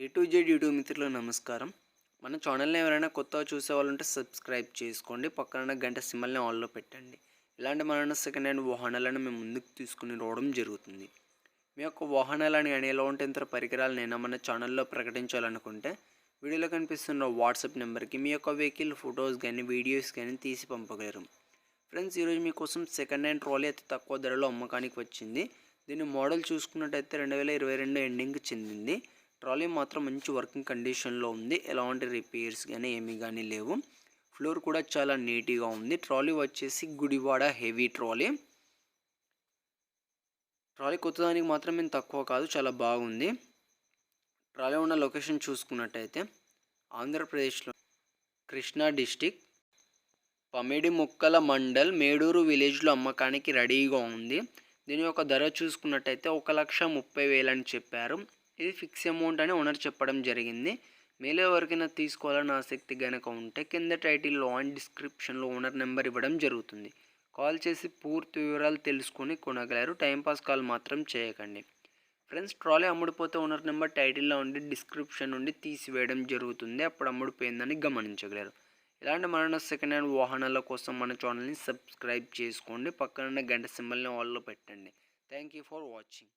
A to Z YouTube మిత్రులకు నమస్కారం. మన ఛానల్ని ఎవరైనా కొత్తగా చూసే వాళ్ళు ఉంటే సబ్స్క్రైబ్ చేసుకోండి. పక్కన గంట సింబల్ని ఆన్లో పెట్టండి. ఇలాంటి మన సెకండ్ హ్యాండ్ వాహనాలను మేము ముందుకు తీసుకుని రావడం జరుగుతుంది. మీ యొక్క వాహనాలని కానీ ఎలాంటి యంత్ర పరికరాలనైనా మన ఛానల్లో ప్రకటించాలనుకుంటే వీడియోలో కనిపిస్తున్న వాట్సాప్ నెంబర్కి మీ యొక్క వెహికల్ ఫొటోస్ కానీ వీడియోస్ కానీ తీసి పంపగలరు. ఫ్రెండ్స్, ఈరోజు మీకోసం సెకండ్ హ్యాండ్ ట్రాలీ అతి తక్కువ ధరలో అమ్మకానికి వచ్చింది. దీని మోడల్ చూసుకున్నట్టయితే 2022 ఎండింగ్కి చెందింది. ట్రాలీ మాత్రం మంచి వర్కింగ్ కండిషన్లో ఉంది. ఎలాంటి రిపేర్స్ కానీ ఏమీ కానీ లేవు. ఫ్లోర్ కూడా చాలా నీట్గా ఉంది. ట్రాలీ వచ్చేసి గుడివాడ హెవీ ట్రాలీ. ట్రాలీ కొత్తదానికి మాత్రం ఏం తక్కువ కాదు, చాలా బాగుంది. ట్రాలీ ఉన్న లొకేషన్ చూసుకున్నట్టయితే ఆంధ్రప్రదేశ్లో కృష్ణా డిస్టిక్ పమిడిముక్కల మండల్ మేడూరు విలేజ్లో అమ్మకానికి రెడీగా ఉంది. దీని యొక్క ధర చూసుకున్నట్టయితే 1,30,000 అని చెప్పారు. ఇది ఫిక్స్ అమౌంట్ అని ఓనర్ చెప్పడం జరిగింది. మీలో ఎవరికైనా తీసుకోవాలని ఆసక్తి కనుక ఉంటే కింద టైటిల్లో అండ్ డిస్క్రిప్షన్లో ఓనర్ నెంబర్ ఇవ్వడం జరుగుతుంది. కాల్ చేసి పూర్తి వివరాలు తెలుసుకొని కొనగలరు. టైంపాస్ కాల్ మాత్రం చేయకండి. ఫ్రెండ్స్, ట్రాలీ అమ్ముడిపోతే ఓనర్ నెంబర్ టైటిల్లో ఉండి డిస్క్రిప్షన్ నుండి తీసివేయడం జరుగుతుంది. అప్పుడు అమ్ముడిపోయిందని గమనించగలరు. ఇలాంటి మరణ సెకండ్ హ్యాండ్ వాహనాల కోసం మన ఛానల్ని సబ్స్క్రైబ్ చేసుకోండి. పక్కన గంట సింబల్ని ఆల్లో పెట్టండి. Thank you for watching.